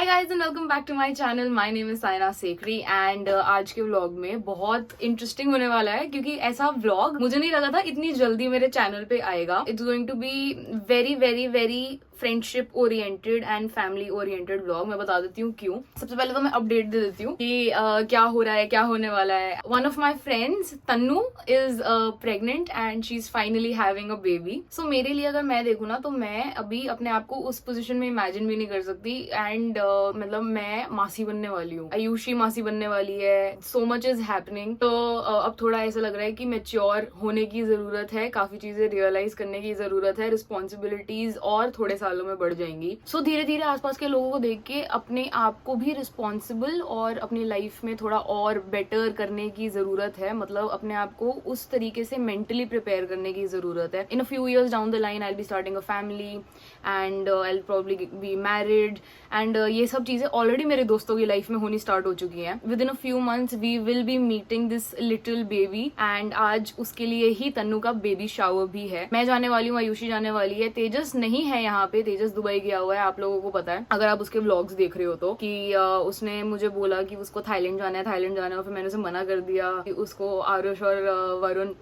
Hi guys and welcome back to my channel. My name is Saina Sekri and आज के vlog में बहुत interesting होने वाला है क्योंकि ऐसा व्लॉग मुझे नहीं लगा था इतनी जल्दी मेरे चैनल पे आएगा। It's going to be very very very friendship oriented and family oriented vlog. मैं बता देती हूँ क्यों। सबसे पहले तो मैं अपडेट दे देती हूँ कि क्या हो रहा है, क्या होने वाला है। One of my friends Tannu is pregnant and she is finally having a baby. So मेरे लिए अगर मैं देखूँ ना तो मैं अभी अपने आप को उस पोजिशन में इमेजिन भी नहीं कर सकती एंड मतलब मैं मासी बनने वाली हूँ, आयुषी मासी बनने वाली है। So much is happening. तो अब थोड़ा ऐसा लग रहा है कि मैच्योर होने की जरूरत है, काफी चीजें रियलाइज करने की जरूरत है, रिस्पॉन्सिबिलिटीज और थोड़े सालों में बढ़ जाएंगी। सो धीरे धीरे आसपास के लोगों को देख के अपने आप को भी रिस्पॉन्सिबल और अपनी लाइफ में थोड़ा और बेटर करने की जरूरत है। मतलब अपने आप को उस तरीके से मेंटली प्रिपेयर करने की जरूरत है। In a few years down the line I will be starting a family and I will probably be married एंड ये सब चीजें ऑलरेडी मेरे दोस्तों की लाइफ में होनी स्टार्ट हो चुकी हैं। Within a few months we will be meeting this little baby and आज उसके लिए ही तन्नू का बेबी शावर भी है। मैं जाने वाली हूँ, आयुषी जाने वाली है, तेजस नहीं है यहाँ पे। तेजस दुबई गया हुआ है, आप लोगों को पता है अगर आप उसके व्लॉग्स देख रहे हो तो कि उसने मुझे बोला कि उसको थाईलैंड जाना है और फिर मैंने उसे मना कर दिया कि उसको आरुष और वरुण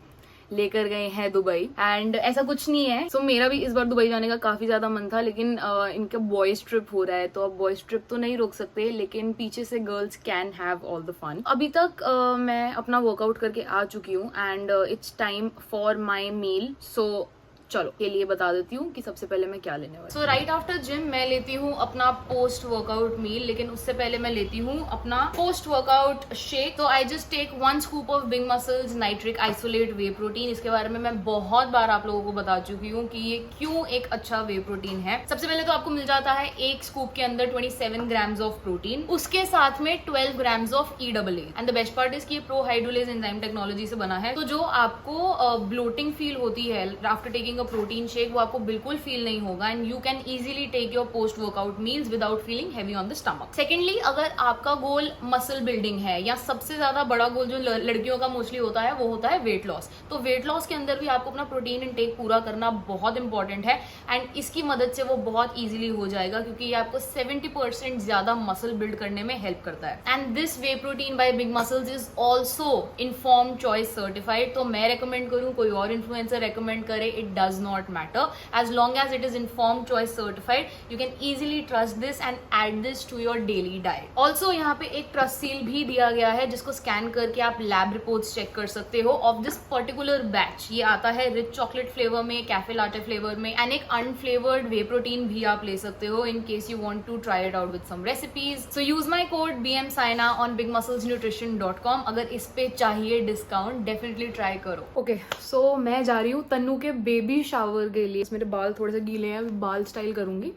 लेकर गए हैं दुबई एंड ऐसा कुछ नहीं है। सो मेरा भी इस बार दुबई जाने का काफी ज्यादा मन था लेकिन इनका बॉयज ट्रिप हो रहा है तो अब बॉयज ट्रिप तो नहीं रोक सकते, लेकिन पीछे से girls can have all the fun. अभी तक मैं अपना वर्कआउट करके आ चुकी हूँ and it's time for my meal. So चलो के लिए बता देती हूँ कि सबसे पहले मैं क्या लेने वाली। सो राइट आफ्टर जिम मैं लेती हूँ अपना पोस्ट वर्कआउट मील, लेकिन उससे पहले मैं लेती हूँ अपना पोस्ट वर्कआउट शेक। तो I just take 1 scoop of big muscles nitric isolate whey protein. इसके बारे में मैं बहुत बार आप लोगों को बता चुकी हूँ कि ये क्यों एक अच्छा वे प्रोटीन है। सबसे पहले तो आपको मिल जाता है एक स्कूप के अंदर 27 ग्राम्स ऑफ प्रोटीन, उसके साथ में 12 grams of EAA and the best part is कि ये प्रो हाइड्रोलेज एंजाइम टेक्नोलॉजी से बना है। तो जो आपको ब्लोटिंग फील होती है आफ्टर टेकिंग प्रोटीन शेक वो आपको बिल्कुल फील नहीं होगा and you can easily take your post workout meals without feeling heavy on the stomach. Secondly, अगर आपका गोल मसल बिल्डिंग है या सबसे ज्यादा बड़ा गोल जो लड़कियों का मोस्टली होता है वो होता है वेट लॉस, तो वेट लॉस के अंदर भी आपको अपना प्रोटीन इनटेक पूरा करना बहुत इंपॉर्टेंट है एंड इसकी मदद से वो बहुत ईजिली हो जाएगा क्योंकि ये आपको 70% ज्यादा मसल बिल्ड करने में हेल्प करता है। And this way protein bye big muscles is also informed choice certified. तो मैं रेकमेंड करूं, कोई और इन्फ्लुएंसर रेकमेंड करे, it does not matter as long as it is informed choice certified you can easily trust this and add this to your daily diet. Also यहाँ पे एक trust seal भी दिया गया है जिसको स्कैन करके आप लैब रिपोर्ट्स चेक कर सकते हो ऑफ दिस पर्टिकुलर बैच। ये आता है रिच चॉकलेट फ्लेवर में, कैफे लाटे फ्लेवर में एंड एक अनफ्लेवर्ड वे प्रोटीन भी आप ले सकते हो in case you want to try it out with some recipes. So use my code BMSaina on bigmusclesnutrition.com। अगर इस पे चाहिए डिस्काउंट डेफिनेटली ट्राई करो। ओके, सो मैं जा रही हूँ तन्नू के बेबी शावर के लिए। मेरे बाल थोड़े से गीले हैं, बाल स्टाइल करूंगी।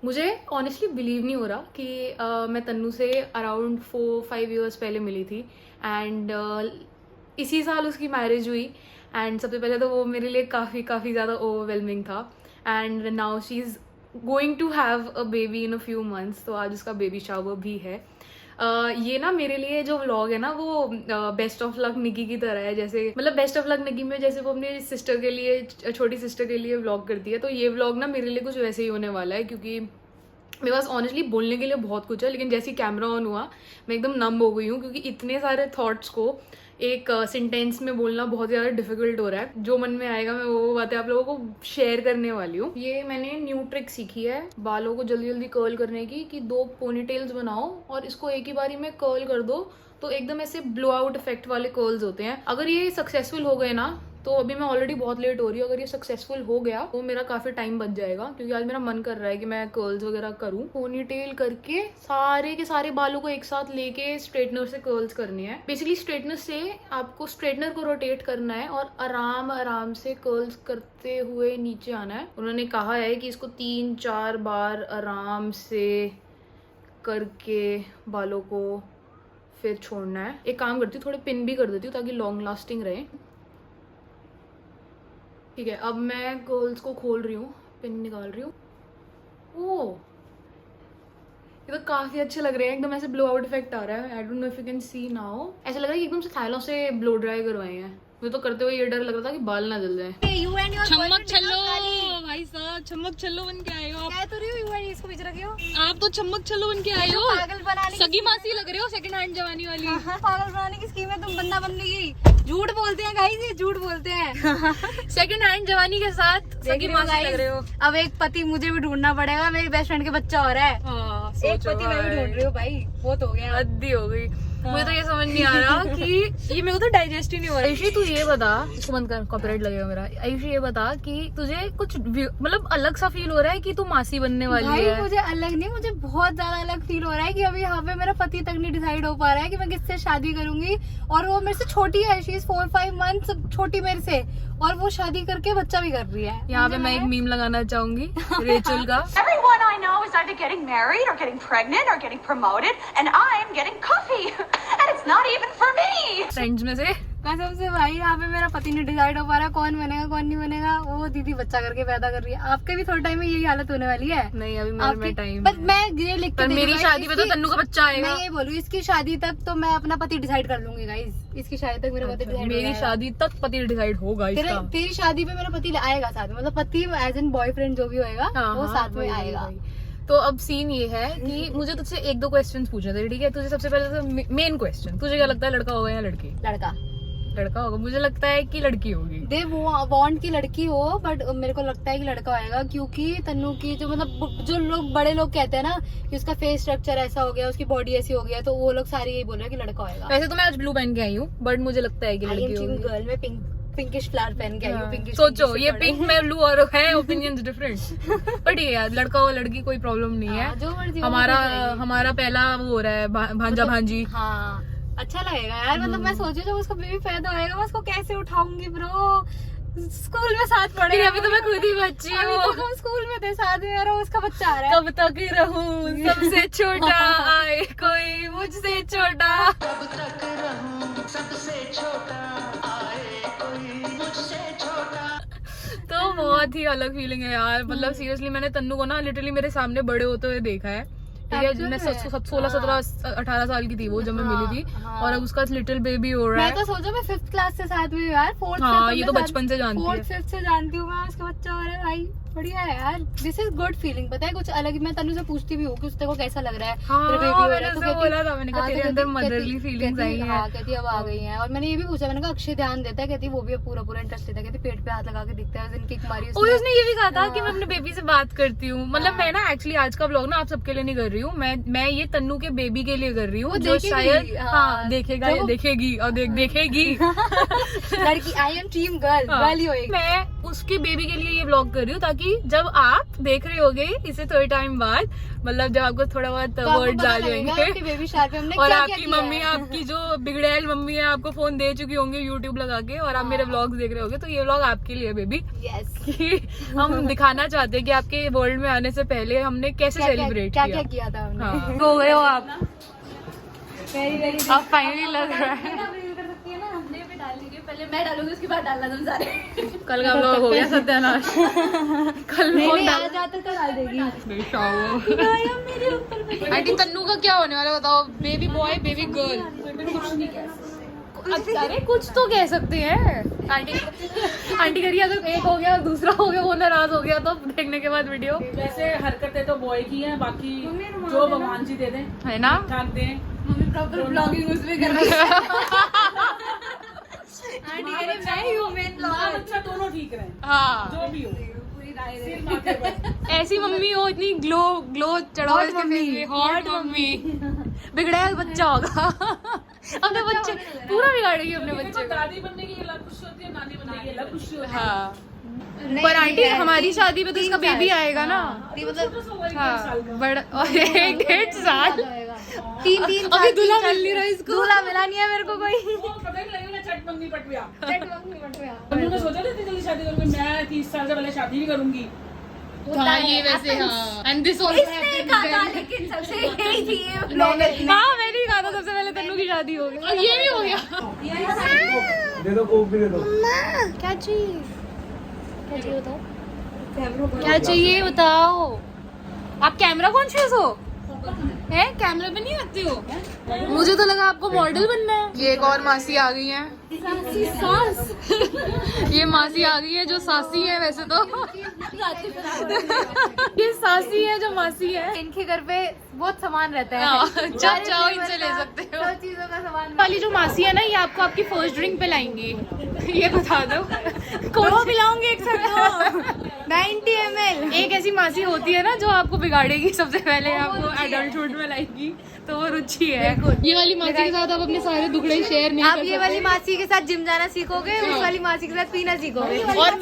मुझे ऑनेस्टली बिलीव नहीं हो रहा कि मैं तन्नू से अराउंड 4-5 ईयर्स पहले मिली थी एंड इसी साल उसकी मैरिज हुई एंड सबसे पहले तो वो मेरे लिए काफ़ी ज़्यादा ओवरवेलमिंग था and now she is going to have a baby in a few months. तो आज उसका बेबी शावर भी है। ये ना मेरे लिए जो व्लॉग है ना वो बेस्ट ऑफ लक निकी की तरह है। जैसे मतलब बेस्ट ऑफ लक निकी में जैसे वो अपनी सिस्टर के लिए, छोटी सिस्टर के लिए व्लॉग करती है, तो ये व्लॉग ना मेरे लिए कुछ वैसे ही होने वाला है क्योंकि मेरे पास ऑनेस्टली बोलने के लिए बहुत कुछ है लेकिन जैसे ही कैमरा ऑन हुआ मैं एकदम नम हो गई हूँ क्योंकि इतने सारे थॉट्स को एक सेंटेंस में बोलना बहुत ज़्यादा डिफिकल्ट हो रहा है। जो मन में आएगा मैं वो बातें आप लोगों को शेयर करने वाली हूँ। ये मैंने न्यू ट्रिक सीखी है बालों को जल्दी जल्दी कर्ल करने की कि 2 पोनीटेल्स बनाओ और इसको एक ही बारी में कर्ल कर दो तो एकदम ऐसे ब्लो आउट इफेक्ट वाले कर्ल्स होते हैं। अगर ये सक्सेसफुल हो गए ना तो अभी मैं ऑलरेडी बहुत लेट हो रही हूँ, अगर ये सक्सेसफुल हो गया तो मेरा काफी टाइम बच जाएगा क्योंकि आज मेरा मन कर रहा है कि मैं कर्ल्स वगैरह करूँ। पोनीटेल करके सारे के सारे बालों को एक साथ लेके स्ट्रेटनर से कर्ल्स करनी है। बेसिकली स्ट्रेटनर से आपको स्ट्रेटनर को रोटेट करना है और आराम आराम से कर्ल्स करते हुए नीचे आना है। उन्होंने कहा है कि इसको 3-4 बार आराम से करके बालों को फिर छोड़ना है। एक काम करती हूँ, थोड़े पिन भी कर देती हूँ ताकि लॉन्ग लास्टिंग रहे। ठीक है, अब मैं कर्ल्स को खोल रही हूँ, पिन निकाल रही हूँ। ओह, ये तो काफी अच्छे लग रहे हैं, एकदम ऐसे ब्लो आउट इफेक्ट आ रहा है। I don't know if you can see now. ऐसा लग रहा है कि एकदम से थायलों से ब्लो ड्राई करवाए हैं। मुझे तो करते हुए ये डर लग रहा था कि बाल ना जल जाए। चम्मक चलो भाई साहब चमक छल्लो बन के आए हो आप। क्या तो रही हो इसको बीच रखी हो आप तो चमक छल्लो बन के आए हो, पागल बनाने सगी मासी लग रहे हो सेकंड हैंड जवानी वाली। पागल बनाने की स्कीम है, तुम बंदा बनने की। झूठ बोलते हैं गाइस, ये झूठ बोलते हैं। सेकंड हैंड जवानी के साथ सगी मासी लग रहे हो। अब एक पति मुझे भी ढूंढना पड़ेगा, मेरी बेस्ट फ्रेंड के बच्चा हो रहा है। एक पति मैं भी ढूंढ रही हूँ भाई, बहुत हो गया, हद्दी हो गई। मुझे तो ये समझ नहीं आ रहा कि ये मेरे को तो डाइजेस्ट ही नहीं हो रहा। आयुषी तू ये बता, इसको बंद कर, कॉपीराइट लगेगा मेरा। आयुषी ये बता कि तुझे कुछ मतलब अलग सा फील हो रहा है कि तू मासी बनने वाली भाई है? मुझे अलग नहीं, मुझे बहुत ज्यादा अलग फील हो रहा है कि अभी यहाँ पे मेरा पति तक नहीं डिसाइड हो पा रहा है कि मैं किससे शादी करूंगी। और वो मेरे से छोटी है, शी इज 4-5 मंथ्स छोटी मेरे से, और वो शादी करके बच्चा भी कर रही है। यहाँ पे मैं एक मीम लगाना चाहूंगी रेचल का। Everyone I know is either getting married or getting pregnant or getting promoted, and I'm getting coffee, and it's not even for me. Friends में से कसम से भाई, यहाँ पे मेरा पति नहीं डिसाइड हो पा रहा कौन बनेगा कौन नहीं बनेगा। वो दीदी बच्चा करके पैदा कर रही है। आपके भी थोड़े टाइम में यही हालत होने वाली है। नहीं, अभी मेरे में टाइम बट मैं ये लिख के पर मेरी शादी पे तो तन्नू का बच्चा आएगा। मैं ये बोलूँ, इसकी शादी तक तो मैं अपना पति डिसाइड कर लूंगी गाइस। इसकी शादी तक मेरा पति डिसाइड, मेरी शादी तक पति डिसाइड होगा इसका। तेरी शादी पे मेरा पति आएगा साथ में, मतलब पति एज एन बॉयफ्रेंड जो भी होएगा वो साथ में आएगा। तो अब सीन ये है कि मुझे तुझसे 1-2 क्वेश्चंस पूछे थे, ठीक है? तुझे सबसे पहले तो मेन क्वेश्चन, तुझे क्या लगता है लड़का होगा या लड़की? लड़का होगा। मुझे लगता है कि लड़की होगी। दे वो वांट की लड़की हो, बट मेरे को लगता है कि लड़का आएगा, क्योंकि तन्नू की जो मतलब जो लोग बड़े लोग कहते हैं ना कि उसका फेस स्ट्रक्चर ऐसा हो गया, उसकी बॉडी ऐसी हो गया, तो वो लोग सारे यही बोल रहे हैं कि लड़का आएगा। वैसे तो मैं आज ब्लू पहन के आई हूँ, बट मुझे लगता है कि लड़की होगी। गर्ल में पिंकिश फ्लावर पहन के आई हूँ। पिंकिश सोचो, ये पिंक में ब्लू और है, ओपिनियंस डिफरेंट। बट ये यार लड़का हो लड़की कोई प्रॉब्लम नहीं है। जो मर्जी हमारा पहला वो हो रहा है भांजा भांजी। हाँ अच्छा लगेगा यार। मतलब मैं सोचू जब उसका बेबी पैदा होएगा मैं उसको कैसे उठाऊंगी ब्रो। स्कूल में साथ पढ़े, अभी तो मैं खुद ही बच्ची हूँ। हम स्कूल में थे साथ में, और उसका बच्चा आ रहा है। कब तक रहूं सबसे छोटा, आए कोई मुझसे छोटा। कब तक रहूं सबसे छोटा, आए कोई मुझसे छोटा। तो बहुत ही अलग फीलिंग है यार। मतलब सीरियसली मैंने तन्नू को ना लिटरली मेरे सामने बड़े होते हुए देखा है, ठीक है? मैं 16-17-18 साल की थी वो जब मैं मिली थी, और अब उसका लिटिल बेबी हो रहा है। मैं तो सोचो मैं 5th क्लास से साथ में यार, 4th हाँ, ये तो बचपन से जानती है। 4th 5th से जानती हूँ मैं। उसका बच्चा हो रहा है भाई, बढ़िया है यार। This is good feeling. पता है कुछ अलग। मैं तन्नू से पूछती भी हूँ कि उसको कैसा लग रहा है, तेरा बेबी हो रहा है, तो बोला था मैंने कहा तेरे अंदर मदरली फीलिंग्स आई हैं। कहती अब आ गई हैं। और मैंने ये भी पूछा, मैंने कहा अक्षय ध्यान देता है? कहती वो भी पूरा इंटरेस्ट लेता है। कहती पेट पे हाथ लगा के दिखता है, उस दिन किक मारी उसने ये भी कहा था कि मैं अपने बेबी से बात करती हूँ। मतलब मैं ना एक्चुअली आज का व्लॉग ना आप सबके लिए नहीं कर रही हूँ, मैं ये तन्नू के बेबी के लिए कर रही हूँ, जो शायद देखेगा, देखेगी और देखेगी। लड़की, आई एम टीम गर्ल ही होएगी। मैं उसके बेबी के लिए ये व्लॉग कर रही हूँ, ताकि जब आप देख रहे होगे इसे थोड़े टाइम बाद, मतलब जब आपको थोड़ा बहुत वर्ड्स आ जाएंगे, और आपकी मम्मी, आपकी जो बिगड़ैल मम्मी है, आपको फोन दे चुकी होंगे यूट्यूब लगा के, और आप मेरे व्लॉग्स देख रहे होगे, तो ये व्लॉग आपके लिए बेबी। कि हम दिखाना चाहते हैं कि आपके वर्ल्ड में आने से पहले हमने कैसे सेलिब्रेट किया था हमने। हो गए हो आप फाइनली लग रहा है। पहले मैं डालूंगी, उसके बाद डालना तुम सारे। कल का व्लॉग हो गया सत्यानाश। कल आ जाते तो डाल देगी। आंटी तन्नू का क्या होने वाला बताओ? Baby boy, baby girl? अरे कुछ तो कह सकते हैं आंटी करिए। अगर एक हो गया और दूसरा हो गया, वो नाराज हो गया, तो देखने के बाद वीडियो। वैसे हरकतें तो बॉय की हैं, बाकी जो भगवान जी दे दें, है ना? ठाक दें। मम्मी प्रॉपर ब्लॉगिंग उसमें कर रही है। आंटी कह रही मैं ही हूँ मेन माँ बच्चा दोनों ठीक रहे, हाँ, जो भी हो। सिर माथे पर। ऐसी मम्मी हो, इतनी ग्लो चढ़ाओ इसके फेस पे, हॉट मम्मी। बिगड़ैल बच्चा होगा। अपने बच्चे पूरा बिगाड़ेगी अपने बच्चे को। दादी बनने की अलग खुशी होती है, नानी बनने की अलग खुशी होती है। हाँ, पर आंटी हमारी शादी में तो इसका बेबी आएगा ना, मतलब हाँ, बड़ा। और 1-1.5 साल 3 अभी दूल्हा मिल नहीं रहा इसको। दूल्हा मिला नहीं है मेरे को कोई। वो पता ही लगेगा चट मंगनी पट गया। उन्होंने उन्होंने सोचा था इतनी जल्दी शादी करूंगी, मैं 30 साल से पहले शादी भी करूंगी। हाँ, ये वैसे हाँ, एंड दिस लेकिन सबसे यही थी ये ब्लॉगर। हाँ, मैंने ही कहा था सबसे पहले तन्नू की शादी हो गई, और ये भी हो गया। दे दो कोक भी दे दो। क्या चाहिए बताओ? क्या चाहिए बताओ? आप कैमरा कॉन्शियस हो? है कैमरे पे नहीं आती हो? मुझे तो लगा आपको मॉडल बनना है। ये एक और मासी आ गई है। ये मासी आ गई है जो सासी है वैसे तो। ये सासी है जो मासी है। इनके घर पे बहुत सामान रहता है। जब चाहो इनसे ले सकते हो। सब चीजों का सामान। वाली जो मासी है ना ये आपको आपकी फर्स्ट ड्रिंक पे लाएंगी। ये बता दो कौन पिलाऊंगी एक साथ 90 ml। एक ऐसी मासी होती है ना जो आपको बिगाड़ेगी सबसे पहले, आपको एडल्टहुड में लाएगी, तो वो रुचि है। ये वाली मासी के साथ आप अपने सारे दुखड़े शेयर नहीं आप कर ये सकते। वाली मासी के साथ जिम जाना सीखोगे, उस वाली मासी के साथ पीना सीखोगे। और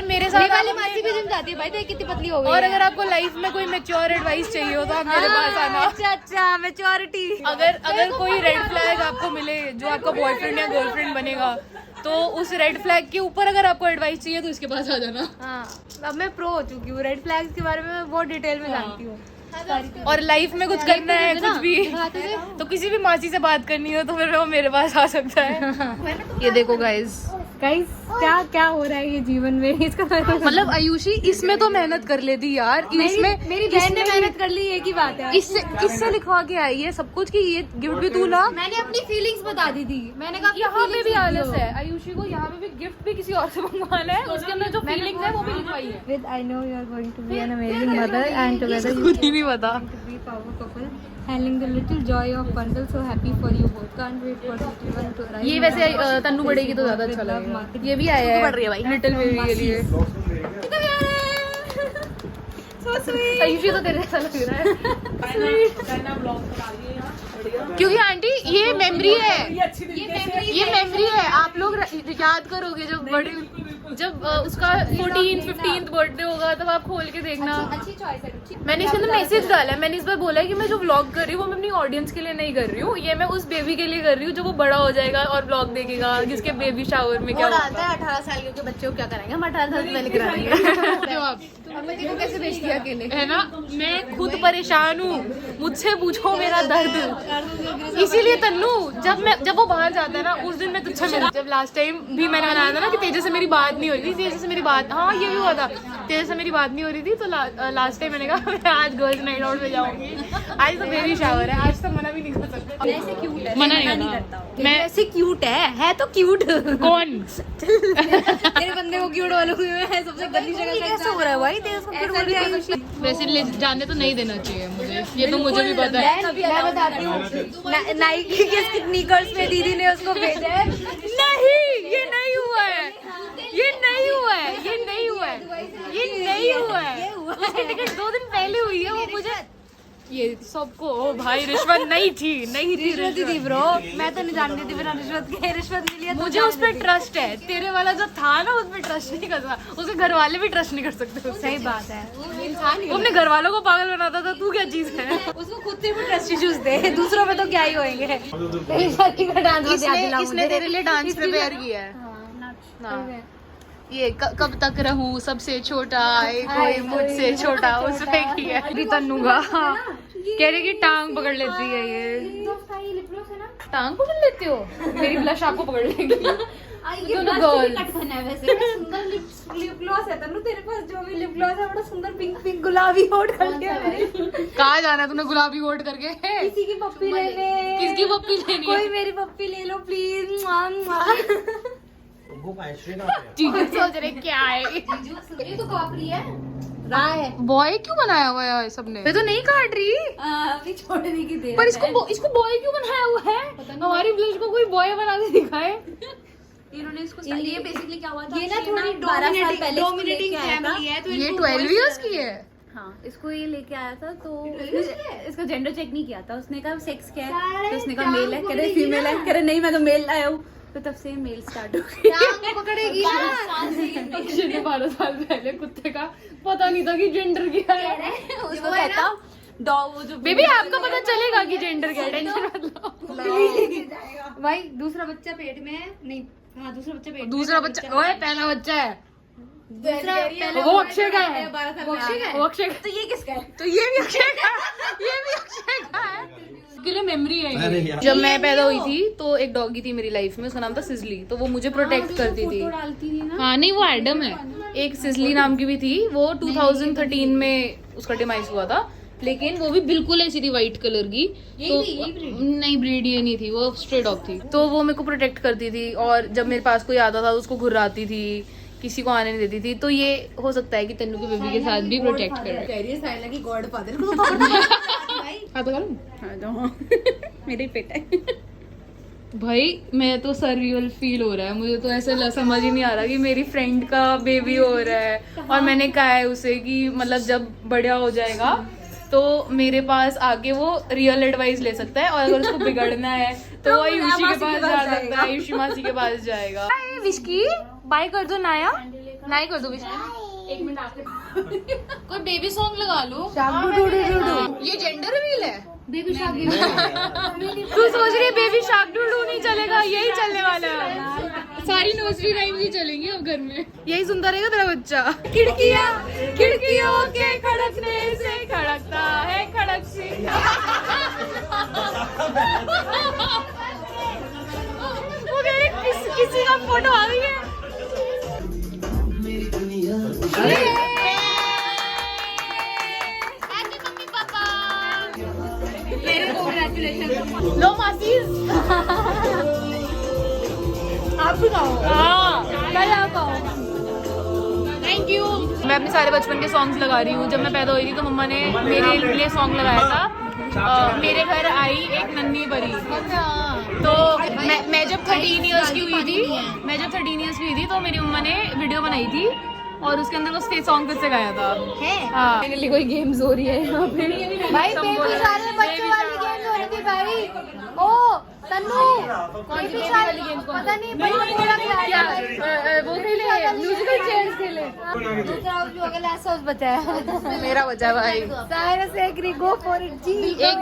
मेरे साथ ये वाली मासी भी जिम जाती है भाई, तो ये कितनी पतली हो गई और है। अगर आपको लाइफ में कोई मैच्योर एडवाइस चाहिए हो तो आप मेरे पास आना। अच्छा मैच्योरिटी। अगर कोई रेड फ्लैग आपको मिले जो आपका बॉयफ्रेंड या गर्लफ्रेंड बनेगा, तो उस रेड फ्लैग के ऊपर अगर आपको एडवाइस चाहिए तो इसके पास आ जाना। हाँ, अब मैं प्रो हो चुकी हूँ, रेड फ्लैग्स के बारे में मैं बहुत डिटेल में जानती हूँ। और लाइफ में कुछ करना है कुछ भी तो किसी भी मासी से बात करनी हो तो फिर वो मेरे पास आ सकता है। ये देखो गाइस क्या हो रहा है ये जीवन में इसका मतलब आयुषी इसमें तो मेहनत कर लेती यार। इसमें मेरी बहन ने मेहनत कर ली, एक ही बात है। इससे लिखवा के आई है सब कुछ कि ये गिफ्ट भी तू ला। मैंने अपनी फीलिंग्स बता दी थी। मैंने कहा यहाँ पे भी आलस है आयुषी को, यहाँ पे भी गिफ्ट भी किसी और से मंगवाना है, उसके अंदर जो फीलिंग्स है वो भी लिखवाई है। With I know you are going to be an amazing mother and together you खुद ही नहीं पता। to be a power couple, handling the little joy of bundle. So happy for you both. Can't wait for the one to arrive. ये वैसे तन्नू बढ़ेगी तो ज्यादा अच्छा लगेगा। ये भी आया है लिटिल बेबी के लिए। So sweet. आयुषी तो तेरे जैसा लग रहा है क्योंकि आंटी ये मेमोरी है, ये मेमोरी है। आप लोग याद करोगे जब उसका 14th-15th बर्थडे होगा तब आप खोल के देखना। अच्छी चॉइस है। मैंने इसके अंदर मैसेज डाला है, मैंने इस बार बोला है कि मैं जो व्लॉग कर रही हूँ वो मैं अपनी ऑडियंस के लिए नहीं कर रही हूँ, ये मैं उस बेबी के लिए कर रही हूँ जो वो बड़ा हो जाएगा और व्लॉग देखेगा जिसके बेबी शावर में क्या होगा। 18 साल के बच्चे को क्या कराएंगे, हम 18 साल से पहले करा देंगे। जवाब कैसे बेच दिया अकेले है ना। मैं खुद परेशान हूँ, मुझसे पूछो मेरा दर्द। इसीलिए तन्नू जब वो बाहर जाता है ना उस दिन मैं तुझसे मिलती। जब लास्ट टाइम भी मैंने बनाया था ना कि तेजे से मेरी बात नहीं हो रही थी, तेजे से मेरी बात, हाँ ये भी हुआ था, तेजे से मेरी बात नहीं हो रही थी, तो लास्ट टाइम मैंने कहा मैं आज गर्ल्स नाइट आउट में जाऊंगी। आज तो बेबी शावर है, आज तो मना भी नहीं कर सकते। मना नहीं करता मैं ऐसे क्यूट है तो क्यूट। कौन मेरे बंदे को क्यूट वालों में है सबसे गंदी जगह। कैसे हो रहा है भाई तेरे को? वैसे ले जाने तो नहीं देना चाहिए मुझे, ये तो मुझे भी पता है। मैं बताती हूँ, नाइकी के स्नीकर्स में दीदी ने उसको भेजा है। नहीं ये नहीं हुआ है, ये नहीं हुआ है, ये नहीं हुआ है, ये नहीं हुआ है। उसकी टिकट 2 दिन पहले हुई है। वो मुझे ये सबको ओ भाई रिश्वत नहीं थी रिश्वत ही थी ब्रो, मैं तो नहीं जानती थी बिना रिश्वत के। रिश्वत मिली है तो मुझे उस पर ट्रस्ट है। तेरे वाला जो था ना उस पर ट्रस्ट नहीं कर सकता, उसके घर वाले भी ट्रस्ट नहीं कर सकते। सही बात है, वो इंसान ही वो अपने घर वालों को पागल बनाता था, तू क्या चीज है। उसको खुद से भी ट्रस्ट इश्यूज थे, दूसरों में तो क्या ही होएंगे। मेरी शादी का डांस इसने तेरे लिए डांस प्रिपेयर किया है। हाँ। ये कब तक रहूं सबसे छोटा, कोई मुझसे छोटा, उसमें किया है तन्नू का। कह रही कि टांग पकड़ लेती है ये। टांग पकड़ लेती हो? मेरी ब्लश आपको पकड़ लेगी। लिप ग्लॉस है तन्नू तेरे पास, जो भी लिप ग्लॉस है बड़ा सुंदर पिंक गुलाबी होठ करके है। कहाँ जाना है तूने गुलाबी होठ करके? किसी की पप्पी लेने। किसकी पप्पी लेनी है? कोई मेरी पप्पी ले लो प्लीज। जीजू सोच रहे क्या है, ये तो कॉपरी है। राय बॉय क्यों बनाया हुआ है सबने? मैं तो नहीं काट रही, अभी छोड़ने की देर पर इसको बॉय क्यों बनाया हुआ है? हमारी ब्लश को कोई बॉय बना के दिखाए। इन्होंने इसको ये बेसिकली क्या हुआ था, ये ना थोड़ी 12 साल पहले डोमिनेटिंग फैमिली है तो ये 12 इयर्स की है। हाँ, इसको ये लेके आया था तो इसका जेंडर चेक नहीं किया था। उसने कहा सेक्स क्या है, तो उसने कहा मेल है, कह रहे फीमेल है, कह रहे नहीं मैं तो मेल लाया हूँ। तो तब से मेल स्टार्ट हो गई। पकड़ेगी अक्षय ने 12 साल पहले कुत्ते का पता नहीं था कि जेंडर क्या है। उसको कहता डॉग, वो जो बेबी आपको पता चलेगा कि जेंडर क्या है, टेंशन मत लो। भाई दूसरा बच्चा पेट में है। नहीं, हाँ दूसरा बच्चा पेट में दूसरा बच्चा, ओए पहला बच्चा है दूसरा वो अक्षय का है। 12 साल वो अक्षय का। तो ये किसका है? तो ये भी अक्षय का, ये भी अक्षय का है। इसके लिए मेमोरी है ये। जब मैं पैदा हुई थी तो एक डॉगी थी मेरी लाइफ में, उसका नाम था सिजली, तो वो मुझे प्रोटेक्ट करती थी। डालती थी ना। हाँ नहीं वो एडम है। एक सिजली नाम की भी थी, वो 2013 में उसका डिमाइस हुआ था। लेकिन वो भी बिल्कुल ऐसी थी व्हाइट कलर की। तो नहीं, ब्रीड ये नहीं थी, वो स्ट्रे डॉग थी। तो वो मेरे को प्रोटेक्ट करती थी, और जब मेरे पास कोई आता था तो उसको घुराती थी, किसी को आने नहीं देती थी। तो ये हो सकता है कि तन्नू के बेबी के साथ भी प्रोटेक्ट करे। कह रही है साइना की गॉड फादर हाँ तो करूँ? मेरे पेट है। भाई मैं तो सर्वियल फील हो रहा है मुझे, तो ऐसा समझ ही नहीं आ रहा कि मेरी फ्रेंड का बेबी हो रहा है। और मैंने कहा है उसे कि मतलब जब बड़ा हो जाएगा तो मेरे पास आके वो रियल एडवाइस ले सकता है, और अगर उसको बिगड़ना है तो वो आयुषी के पास जा सकता है, आयुषी मासी के पास जाएगा। विस्की बाय कर दो, नाया नाई कर दो विस्की। 1 मिनट आके कोई बेबी सॉन्ग लगा लो। ये जेंडर रिवील है। बेबी शार्क तू सोच रही है बेबी शार्क डू नहीं चलेगा, यही चलने वाला है। सारी नर्सरी राइम्स ही चलेंगी अब घर में, यही सुनता रहेगा तेरा बच्चा। खिड़कियों के खड़कने से खड़कता है खड़क सी। वो कह रहे किसी का फोटो आ रही है। लो मासीज आप भी गाओ। हाँ कल आप गाओ। Thank you. मैं अपने सारे बचपन के सॉन्ग्स लगा रही हूँ। जब मैं पैदा हुई थी तो मम्मा ने मेरे लिए सॉन्ग लगाया था, मेरे घर आई एक नन्ही परी। तो मैं जब 13 इयर्स की हुई थी, तो मेरी मम्मा ने वीडियो बनाई थी और उसके अंदर वो स्टेज सॉन्ग फिर से गाया था। हाँ फाइनली कोई गेम्स हो रही है यहाँ पे। भाई बेबी शार्क में बच्चों वाली गेम्स हो रही थी भाई। ओ तन्नू बेबी शार्क पता नहीं वो खेले म्यूजिकल चेयर्स खेले। दूसरा जो अगला ऐसा बचा है मेरा बचा भाई। साइरा से एग्री गो फॉर इट जी। एक